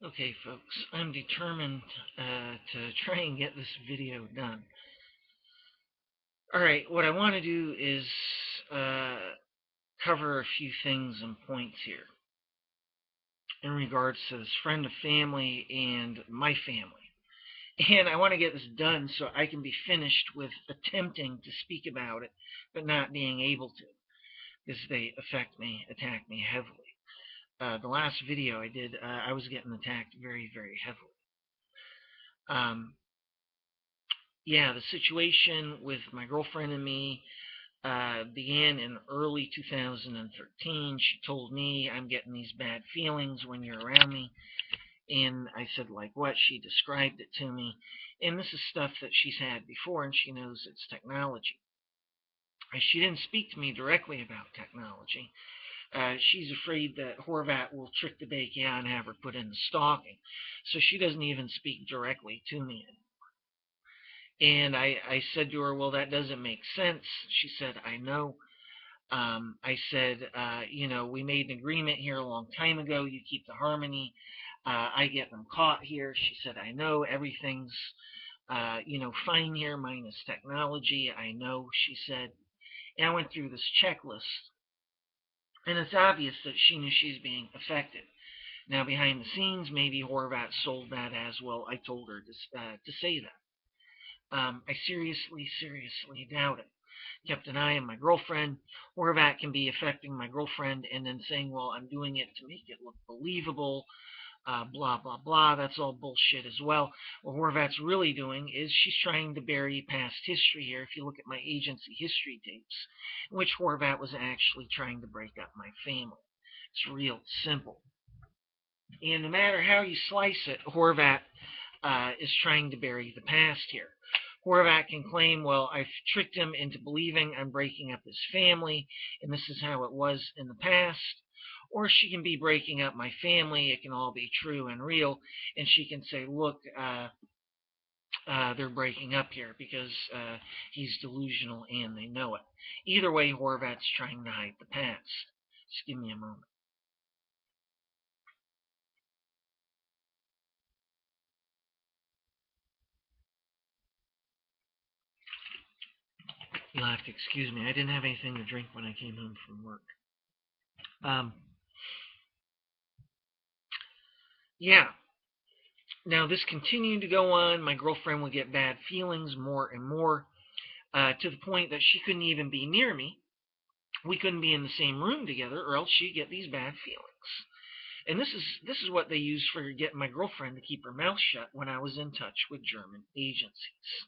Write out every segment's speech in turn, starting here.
Okay, folks, I'm determined to try and get this video done. Alright, what I want to do is uh, cover a few things and points here in regards to this friend of family and my family. And I want to get this done so I can be finished with attempting to speak about it, but not being able to, because they affect me, attack me heavily. The last video I did, I was getting attacked very, very heavily. Um, yeah, the situation with my girlfriend and me began in early 2013. She told me, I'm getting these bad feelings when you're around me. And I said, like what? She described it to me. And this is stuff that she's had before, and she knows it's technology. She didn't speak to me directly about technology. She's afraid that Horvat will trick the bacon and have her put into stalking. So she doesn't even speak directly to me. And I said to her, well, that doesn't make sense. She said, I know. I said, we made an agreement here a long time ago. You keep the harmony. I get them caught here. She said, I know everything's, fine here minus technology. I know, she said. And I went through this checklist. And it's obvious that she knew she's being affected. Now, behind the scenes, maybe Horvat sold that as well. I told her to say that. I seriously, seriously doubt it. Kept an eye on my girlfriend. Horvat can be affecting my girlfriend and then saying, well, I'm doing it to make it look believable, blah, blah, blah. That's all bullshit as well. What Horvat's really doing is she's trying to bury past history here. If you look at my agency history tapes, in which Horvat was actually trying to break up my family. It's real simple. And no matter how you slice it, Horvat is trying to bury the past here. Horvat can claim, well, I've tricked him into believing I'm breaking up his family, and this is how it was in the past. Or she can be breaking up my family. It can all be true and real. And she can say, look, they're breaking up here because he's delusional and they know it. Either way, Horvat's trying to hide the past. Just give me a moment. You'll have to excuse me. I didn't have anything to drink when I came home from work. Um, yeah. Now, this continued to go on. My girlfriend would get bad feelings more and more to the point that she couldn't even be near me. We couldn't be in the same room together, or else she'd get these bad feelings. And this is what they used for getting my girlfriend to keep her mouth shut when I was in touch with German agencies.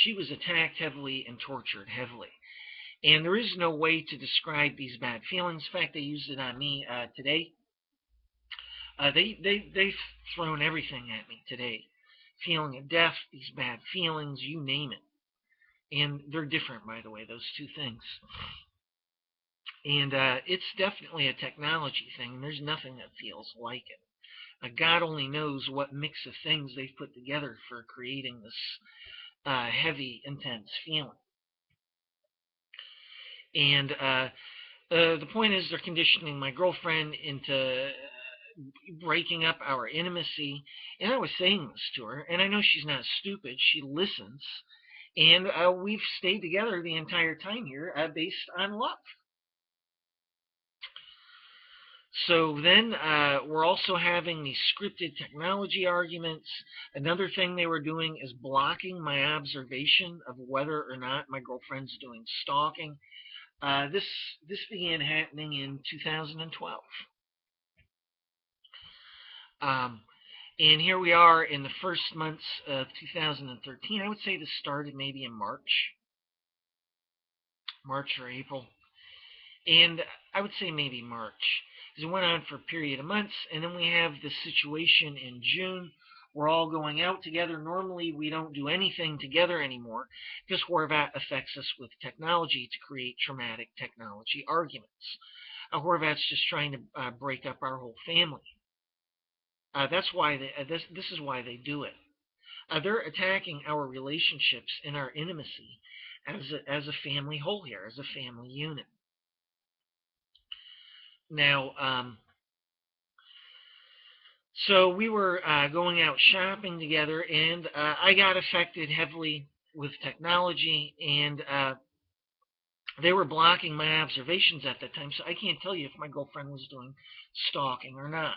She was attacked heavily and tortured heavily. And there is no way to describe these bad feelings. In fact, they used it on me today. They've thrown everything at me today. Feeling of death, these bad feelings, you name it. And they're different, by the way, those two things. And it's definitely a technology thing. There's nothing that feels like it. God only knows what mix of things they've put together for creating this heavy, intense feeling. And the point is, they're conditioning my girlfriend into breaking up our intimacy. And I was saying this to her, and I know she's not stupid. She listens. And we've stayed together the entire time here based on love. So then we're also having these scripted technology arguments. Another thing they were doing is blocking my observation of whether or not my girlfriend's doing stalking. This began happening in 2012. Um, and here we are in the first months of 2013. I would say this started maybe in March or April. And I would say maybe March. It went on for a period of months, and then we have this situation in June. We're all going out together. Normally, we don't do anything together anymore because Horvat affects us with technology to create traumatic technology arguments. Horvat's just trying to break up our whole family. That's why this is why they do it. They're attacking our relationships and our intimacy as a family whole here, as a family unit. Now, So we were going out shopping together, and I got affected heavily with technology, and they were blocking my observations at that time, so I can't tell you if my girlfriend was doing stalking or not.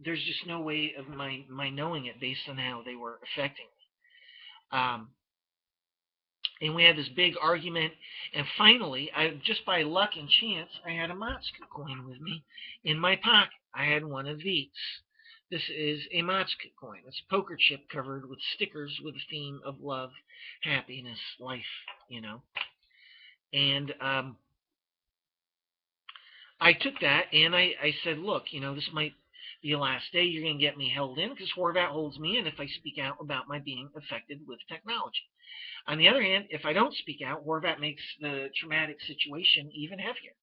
There's just no way of my knowing it based on how they were affecting me. And we had this big argument, and finally, just by luck and chance, I had a Matska coin with me in my pocket. I had one of these. This is a Matska coin. It's a poker chip covered with stickers with a theme of love, happiness, life. And I took that and I said, look, this might be the last day you're going to get me held in because Horvat holds me in if I speak out about my being affected with technology. On the other hand, if I don't speak out, Horvat makes the traumatic situation even heavier.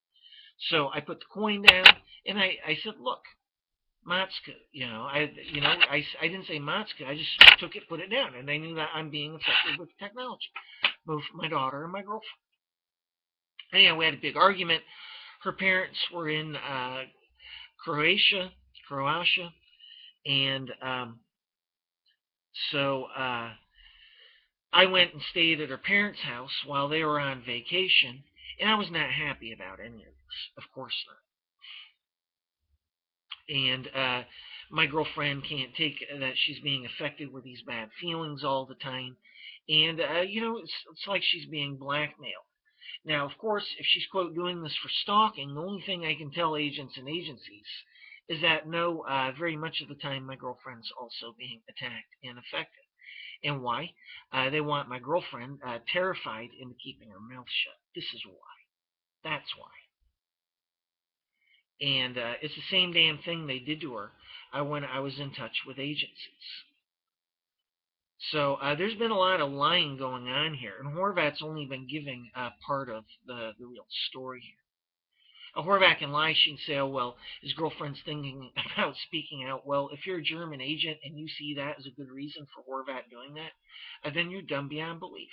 So I put the coin down and I said, look, Matska, I didn't say Matska. I just took it, put it down, and they knew that I'm being affected with technology, both my daughter and my girlfriend. Anyhow, we had a big argument. Her parents were in Croatia, and so I went and stayed at her parents' house while they were on vacation, and I was not happy about any of this, of course not. And my girlfriend can't take that she's being affected with these bad feelings all the time, and it's like she's being blackmailed. Now, of course, if she's, quote, doing this for stalking, the only thing I can tell agents and agencies is that no, very much of the time my girlfriend's also being attacked and affected. And why? They want my girlfriend terrified into keeping her mouth shut. This is why. That's why. And it's the same damn thing they did to her when I was in touch with agencies. So there's been a lot of lying going on here, and Horvat's only been giving part of the real story here. Horvat can lie. She can say, oh, well, his girlfriend's thinking about speaking out. Well, if you're a German agent and you see that as a good reason for Horvat doing that, then you're dumb beyond belief.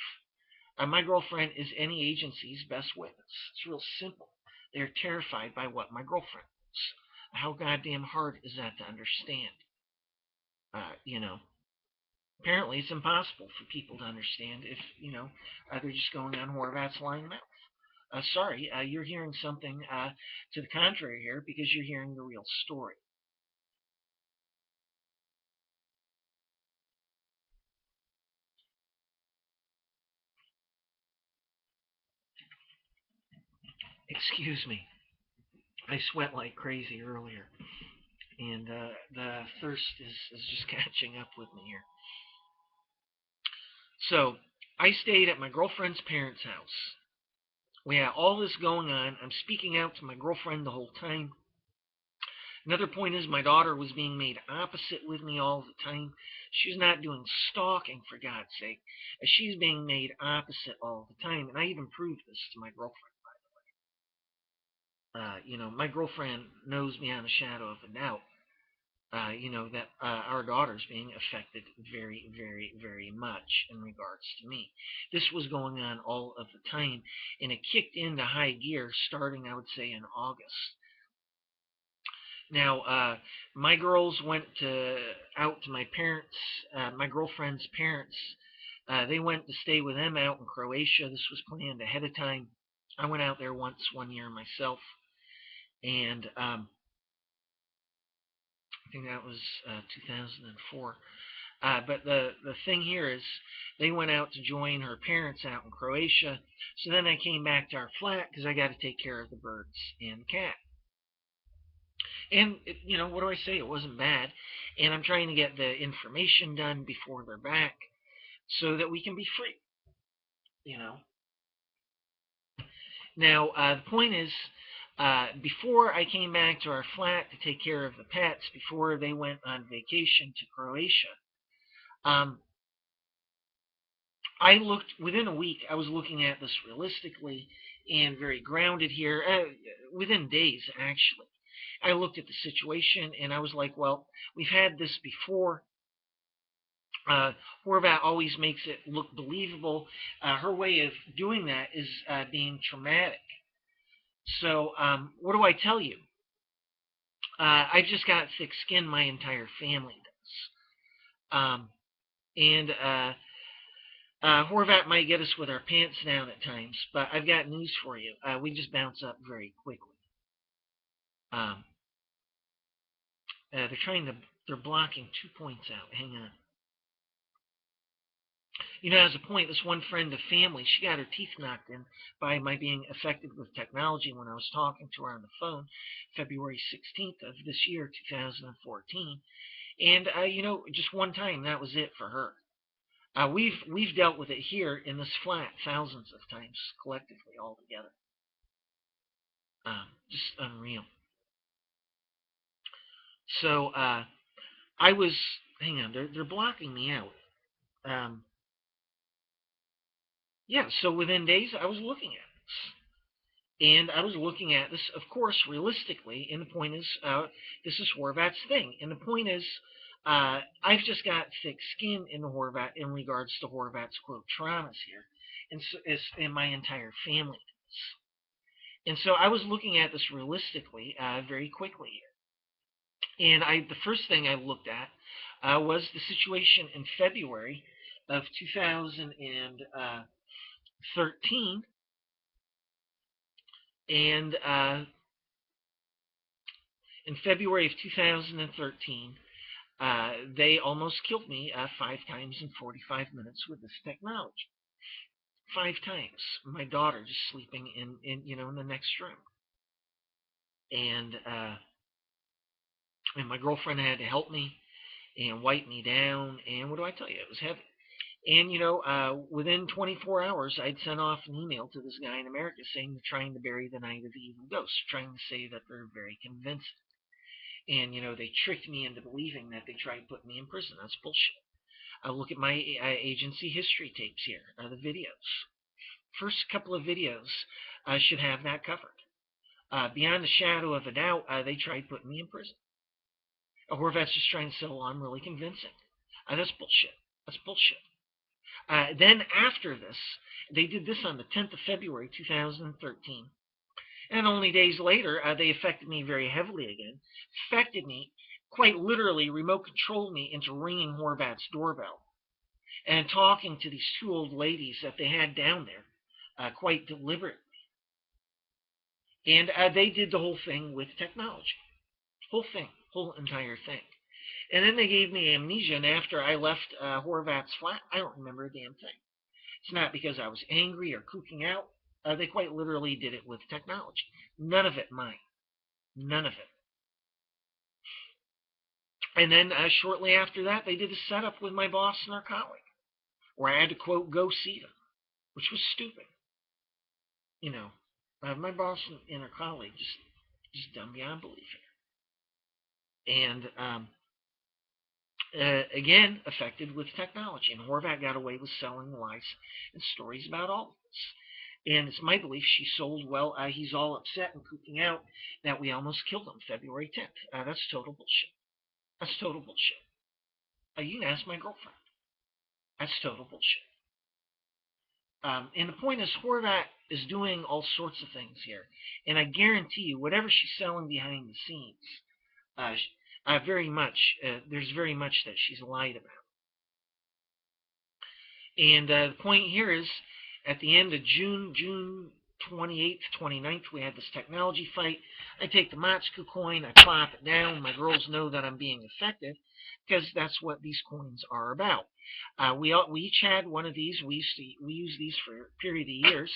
My girlfriend is any agency's best witness. It's real simple. They're terrified by what my girlfriend knows. How goddamn hard is that to understand? Apparently it's impossible for people to understand if, they're just going on Horvat's lying mouth. Sorry, you're hearing something to the contrary here because you're hearing the real story. Excuse me. I sweat like crazy earlier, and the thirst is just catching up with me here. So, I stayed at my girlfriend's parents' house. We had all this going on. I'm speaking out to my girlfriend the whole time. Another point is my daughter was being made opposite with me all the time. She's not doing stalking, for God's sake. She's being made opposite all the time. And I even proved this to my girlfriend, by the way. My girlfriend knows beyond a shadow of a doubt, that our daughter's being affected very, very, very much in regards to me. This was going on all of the time, and it kicked into high gear starting, I would say, in August. Now, my girls went out to my parents, my girlfriend's parents. They went to stay with them out in Croatia. This was planned ahead of time. I went out there once one year myself, and I think that was 2004. But the thing here is they went out to join her parents out in Croatia. So then I came back to our flat because I got to take care of the birds and the cat. And, what do I say? It wasn't bad. And I'm trying to get the information done before they're back so that we can be free. Now, the point is, before I came back to our flat to take care of the pets, before they went on vacation to Croatia, I looked, within a week, I was looking at this realistically and very grounded here, within days, actually. I looked at the situation and I was like, well, we've had this before. Horvat always makes it look believable. Her way of doing that is being traumatic. So what do I tell you? I've just got thick skin. My entire family does. And Horvat might get us with our pants down at times, but I've got news for you. We just bounce up very quickly. Um, they're blocking 2 points out. Hang on. As a point, this one friend of family, she got her teeth knocked in by my being affected with technology when I was talking to her on the phone, February 16th of this year, 2014. And just one time, that was it for her. We've dealt with it here in this flat thousands of times collectively all together. Just unreal. So I was, hang on, they're blocking me out. Yeah, so within days I was looking at this. And I was looking at this, of course, realistically, and the point is, this is Horvat's thing. And the point is, I've just got thick skin in Horvat in regards to Horvat's, quote, traumas here, and my entire family does. And so I was looking at this realistically very quickly here. And the first thing I looked at was the situation in February of 2013. And in February of 2013, they almost killed me 5 times in 45 minutes with this technology. 5 times. My daughter just sleeping in the next room. And my girlfriend had to help me and wipe me down. And what do I tell you? It was heavy. And, within 24 hours, I'd sent off an email to this guy in America saying they're trying to bury the night of the evil ghost, trying to say that they're very convincing. And, they tricked me into believing that they tried putting me in prison. That's bullshit. Look at my agency history tapes here, the videos. First couple of videos should have that covered. Beyond a shadow of a doubt, they tried putting me in prison. Horvat's just trying to sell I'm really convincing. That's bullshit. That's bullshit. Then after this, they did this on the 10th of February, 2013. And only days later, they affected me very heavily again. Affected me, quite literally, remote controlled me into ringing Horvat's doorbell. And talking to these 2 old ladies that they had down there, quite deliberately. And they did the whole thing with technology. Whole thing. Whole entire thing. And then they gave me amnesia, and after I left Horvat's flat, I don't remember a damn thing. It's not because I was angry or kooking out. They quite literally did it with technology. None of it mine. None of it. And then shortly after that, they did a setup with my boss and our colleague, where I had to, quote, go see them, which was stupid. My boss and our colleague just dumb beyond belief here. And again, affected with technology. And Horvat got away with selling lies and stories about all of this. And it's my belief she sold, well, he's all upset and kooking out that we almost killed him February 10th. That's total bullshit. That's total bullshit. You can ask my girlfriend. That's total bullshit. And the point is, Horvat is doing all sorts of things here. And I guarantee you, whatever she's selling behind the scenes, there's very much that she's lied about. And the point here is, at the end of June 28th, 29th, we had this technology fight. I take the Matsuku coin, I plop it down. My girls know that I'm being affected because that's what these coins are about. We each had one of these. We use these for a period of years,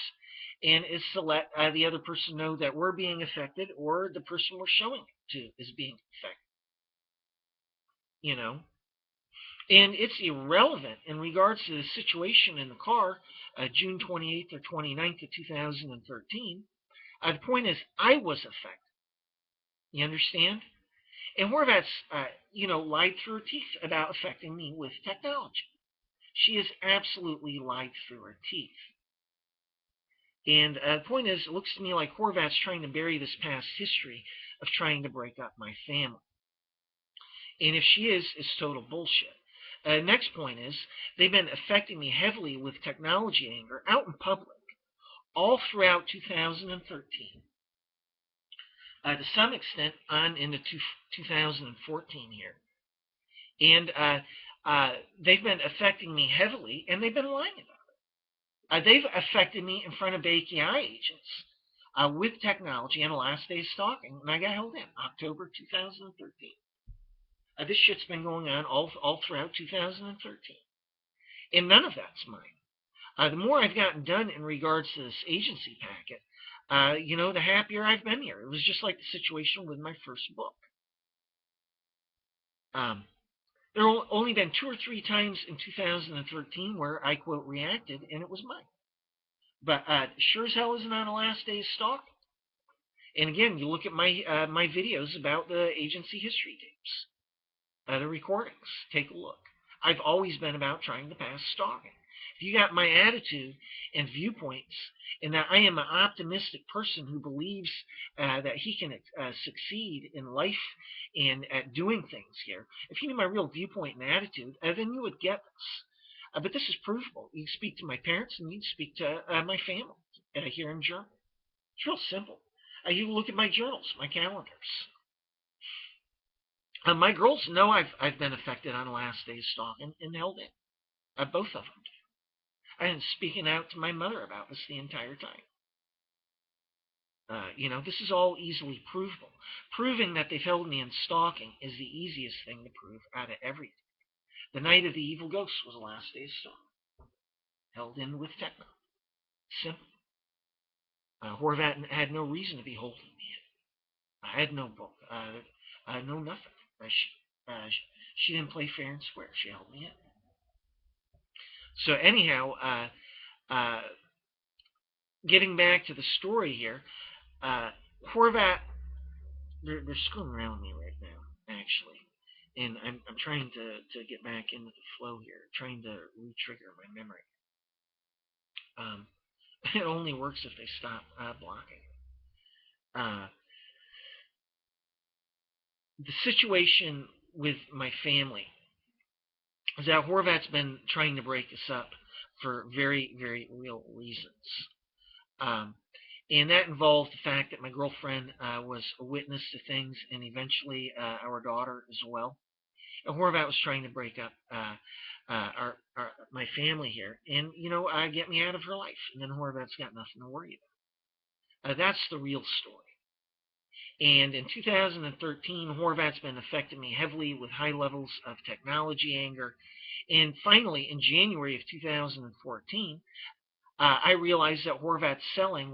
and it's to let the other person know that we're being affected, or the person we're showing it to is being affected. And it's irrelevant in regards to the situation in the car, June 28th or 29th of 2013. The point is, I was affected. You understand? And Horvat's, lied through her teeth about affecting me with technology. She has absolutely lied through her teeth. And the point is, it looks to me like Horvat's trying to bury this past history of trying to break up my family. And if she is, it's total bullshit. Next point is, they've been affecting me heavily with technology anger out in public all throughout 2013. to some extent on into 2014 here. And they've been affecting me heavily, and they've been lying about it. They've affected me in front of AKI agents with technology and the last day of stalking, and I got held in October 2013. This shit's been going on all throughout 2013, and none of that's mine. The more I've gotten done in regards to this agency packet, the happier I've been here. It was just like the situation with my first book. There have only been 2 or 3 times in 2013 where I, quote, reacted, and it was mine. But sure as hell isn't on the last day of stalking. And again, you look at my my videos about the agency history tapes, the recordings. Take a look. I've always been about trying to pass stalking. If you got my attitude and viewpoints, and that I am an optimistic person who believes that he can succeed in life and at doing things here, if you knew my real viewpoint and attitude, then you would get this. But this is provable. You can speak to my parents, and you can speak to my family here in Germany. It's real simple. You look at my journals, my calendars. My girls know I've been affected on the last day of stalking and held in. Both of them do. I've been speaking out to my mother about this the entire time. This is all easily provable. Proving that they've held me in stalking is the easiest thing to prove out of everything. The night of the evil ghost was the last day of stalking. Held in with techno. Simple. Horvat had no reason to be holding me in. I had no book. No nothing. She didn't play fair and square. She held me in. So anyhow, getting back to the story here, Horvat, they're screwing around with me right now, actually. And I'm trying to get back into the flow here, trying to re-trigger my memory. It only works if they stop blocking. The situation with my family is that Horvat's been trying to break us up for very, very real reasons. And that involved the fact that my girlfriend was a witness to things, and eventually our daughter as well. And Horvat was trying to break up my family here, and get me out of her life. And then Horvat's got nothing to worry about. That's the real story. And in 2013, Horvat's been affecting me heavily with high levels of technology anger. And finally, in January of 2014, I realized that Horvat's selling,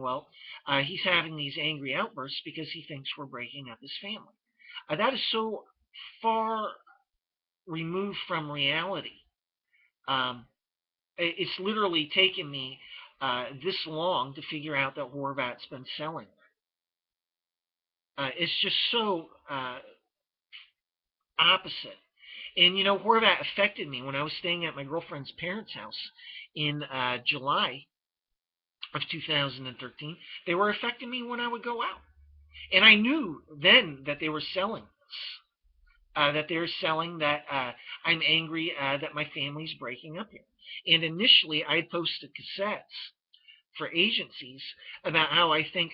he's having these angry outbursts because he thinks we're breaking up his family. That is so far removed from reality. It's literally taken me this long to figure out that Horvat's been selling. It's just so opposite. And, Horvat affected me when I was staying at my girlfriend's parents' house in July of 2013. They were affecting me when I would go out. And I knew then that they were selling this. That they're selling that I'm angry that my family's breaking up here. And initially, I had posted cassettes for agencies about how I think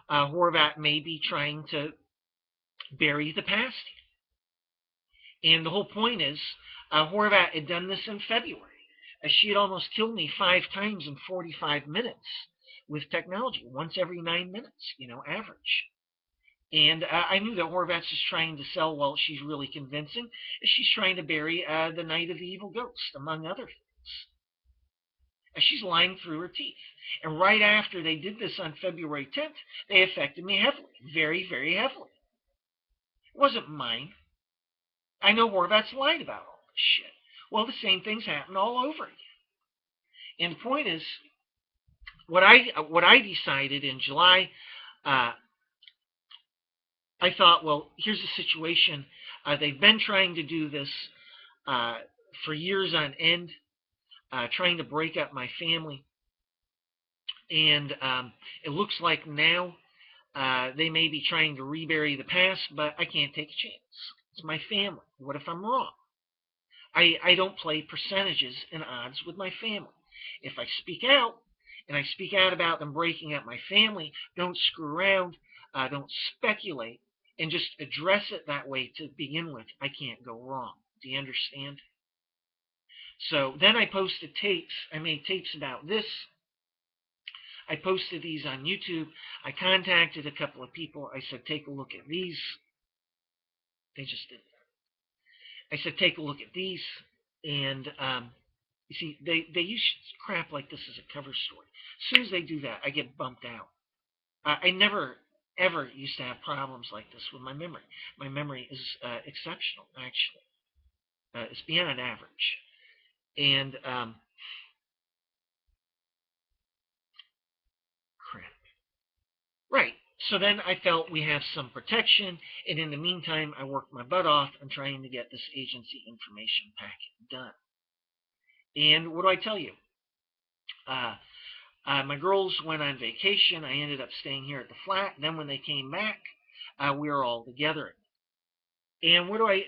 Horvat may be trying to bury the past. And the whole point is, Horvat had done this in February. She had almost killed me 5 times in 45 minutes with technology, once every 9 minutes, average. And I knew that Horvat's just trying to sell, she's really convincing. She's trying to bury the night of the evil ghost, among other things. She's lying through her teeth. And right after they did this on February 10th, they affected me heavily, very, very heavily. It wasn't mine. I know Horvat's lied about all this shit. Well, the same things happened all over again. And the point is, what I decided in July, I thought, here's the situation. They've been trying to do this for years on end, trying to break up my family. And it looks like now they may be trying to rebury the past, but I can't take a chance. It's my family. What if I'm wrong? I don't play percentages and odds with my family. If I speak out, and I speak out about them breaking up my family, don't screw around, don't speculate, and just address it that way to begin with, I can't go wrong. Do you understand? So then I posted tapes. I made tapes about this. I posted these on YouTube. I contacted a couple of people. I said, take a look at these. They just did that. I said, take a look at these. And you see, they use crap like this as a cover story. As soon as they do that, I get bumped out. I never, ever used to have problems like this with my memory. My memory is exceptional, actually. It's beyond average. And crap. Right. So then I felt we have some protection, and in the meantime, I worked my butt off on trying to get this agency information packet done. And what do I tell you? My girls went on vacation. I ended up staying here at the flat. Then when they came back, we were all together. And what do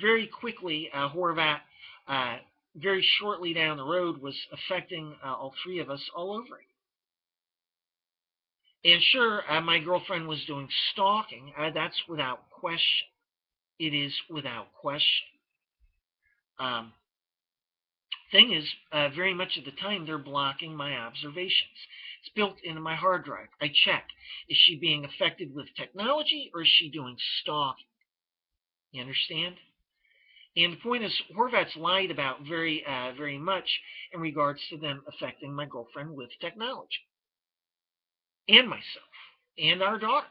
very quickly, Horvat, very shortly down the road, was affecting all three of us all over again. And sure, my girlfriend was doing stalking. That's without question. It is without question. Thing is, very much of the time, they're blocking my observations. It's built into my hard drive. I check. Is she being affected with technology, or is she doing stalking? You understand? And the point is, Horvat's lied about very much in regards to them affecting my girlfriend with technology. And myself. And our daughter.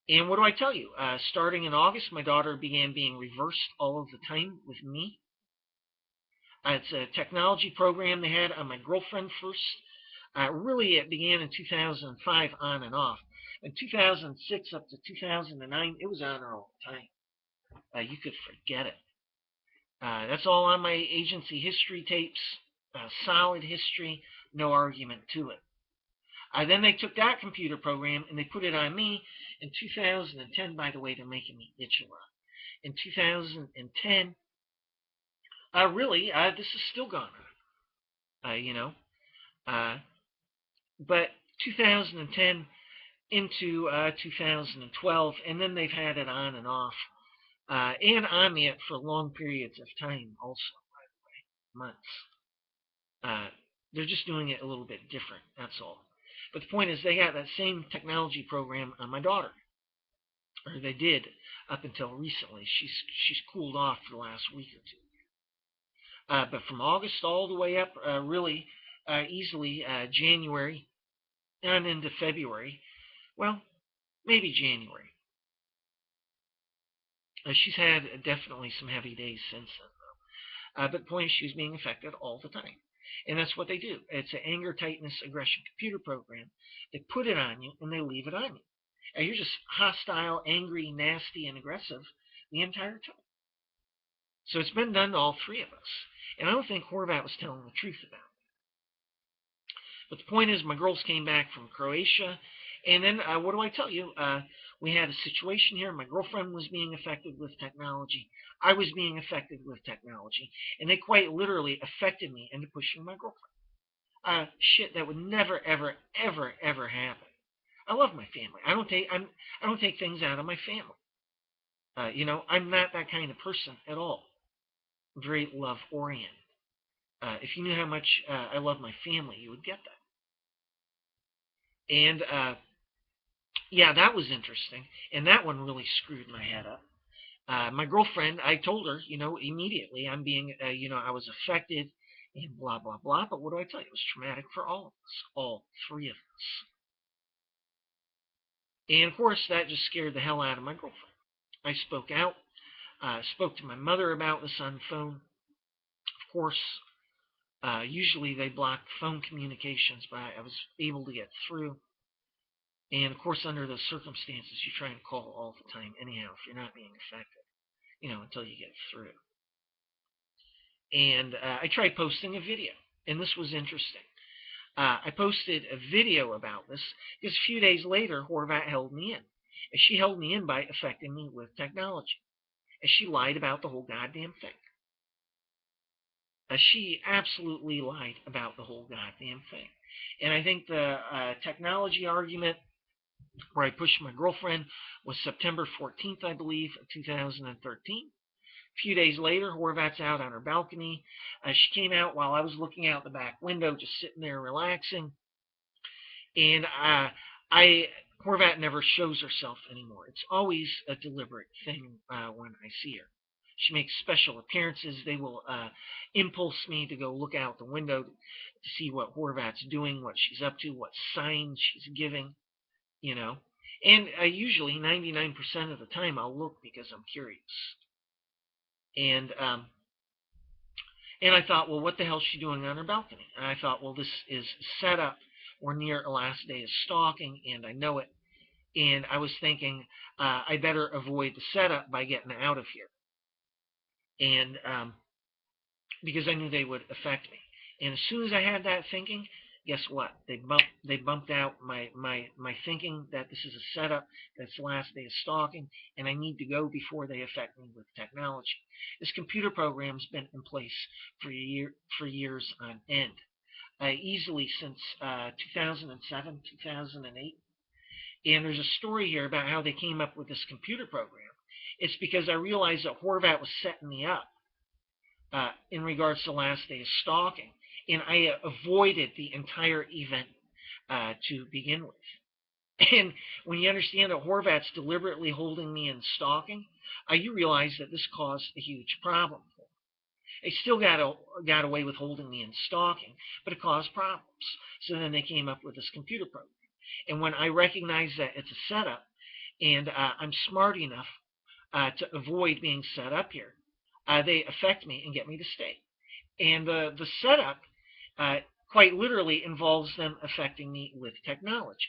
And what do I tell you? Starting in August, my daughter began being reversed all of the time with me. It's a technology program they had on my girlfriend first. Really, it began in 2005 on and off. In 2006 up to 2009, it was on her all the time. You could forget it. That's all on my agency history tapes. Solid history, no argument to it. Then they took that computer program and they put it on me in 2010. By the way, they're making me itch a lot. In 2010, really, this is still going on. But 2010 into 2012, and then they've had it on and off, and on me for long periods of time also, by the way, months. They're just doing it a little bit different, that's all. But the point is, they got that same technology program on my daughter, or they did up until recently. She's cooled off for the last week or two. But from August all the way up, really easily January and into February, well, maybe January. She's had definitely some heavy days since then, though. But the point is, she was being affected all the time. And that's what they do. It's an anger, tightness, aggression computer program. They put it on you, and they leave it on you. And you're just hostile, angry, nasty, and aggressive the entire time. So it's been done to all three of us. And I don't think Horvat was telling the truth about it. But the point is, my girls came back from Croatia. And then, what do I tell you? We had a situation here. My girlfriend was being affected with technology. I was being affected with technology. And they quite literally affected me into pushing my girlfriend. Shit that would never, ever, ever, ever happen. I love my family. I don't take things out of my family. I'm not that kind of person at all. I'm very love-oriented. If you knew how much I love my family, you would get that. And yeah, that was interesting. And that one really screwed my head up. My girlfriend, I told her, immediately, I'm being, I was affected and blah, blah, blah. But what do I tell you? It was traumatic for all of us, all three of us. And of course, that just scared the hell out of my girlfriend. I spoke out, spoke to my mother about this on the phone. Of course, usually they block phone communications, but I was able to get through. And of course, under those circumstances, you try and call all the time anyhow if you're not being affected, until you get through. And I tried posting a video, and this was interesting. I posted a video about this because a few days later, Horvat held me in. And she held me in by affecting me with technology. And she lied about the whole goddamn thing. She absolutely lied about the whole goddamn thing. And I think the technology argument where I pushed my girlfriend was September 14th, I believe, of 2013. A few days later, Horvat's out on her balcony. She came out while I was looking out the back window, just sitting there relaxing. And I Horvat never shows herself anymore. It's always a deliberate thing when I see her. She makes special appearances. They will impulse me to go look out the window to see what Horvat's doing, what she's up to, what signs she's giving, you know. And usually, 99% of the time, I'll look because I'm curious. And and I thought, well, what the hell is she doing on her balcony? And I thought, well, this is set up. We're near a last day of stalking, and I know it. And I was thinking, I better avoid the setup by getting out of here. And because I knew they would affect me. And as soon as I had that thinking, guess what? They bumped out my thinking that this is a setup, that's the last day of stalking, and I need to go before they affect me with technology. This computer program's been in place for years on end, easily since 2007, 2008. And there's a story here about how they came up with this computer program. It's because I realized that Horvat was setting me up in regards to last day of stalking, and I avoided the entire event to begin with. And when you understand that Horvat's deliberately holding me in stalking, you realize that this caused a huge problem for me. They still got away with holding me in stalking, but it caused problems. So then they came up with this computer program. And when I recognize that it's a setup, and I'm smart enough to avoid being set up here, they affect me and get me to stay. And the setup quite literally involves them affecting me with technology.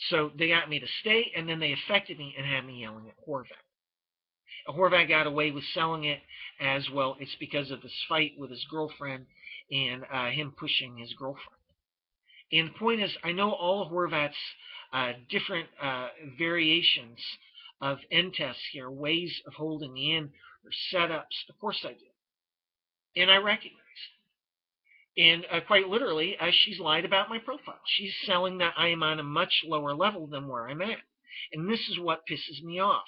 So they got me to stay, and then they affected me and had me yelling at Horvat. Horvat got away with selling it as well. It's because of this fight with his girlfriend and him pushing his girlfriend. And the point is, I know all of Horvat's different variations of end tests here, ways of holding me in, or setups. Of course I do. And I recognize it. And quite literally, she's lied about my profile. She's selling that I am on a much lower level than where I'm at. And this is what pisses me off.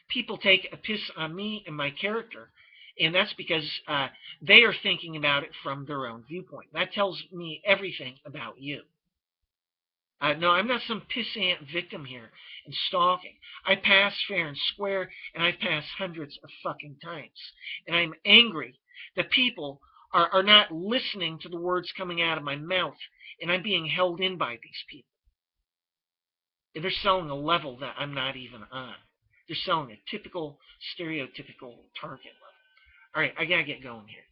People take a piss on me and my character, and that's because they are thinking about it from their own viewpoint. That tells me everything about you. No, I'm not some pissant victim here in stalking. I pass fair and square, and I've passed hundreds of fucking times. And I'm angry that people are not listening to the words coming out of my mouth, and I'm being held in by these people. And they're selling a level that I'm not even on. They're selling a typical, stereotypical target level. All right, I gotta get going here.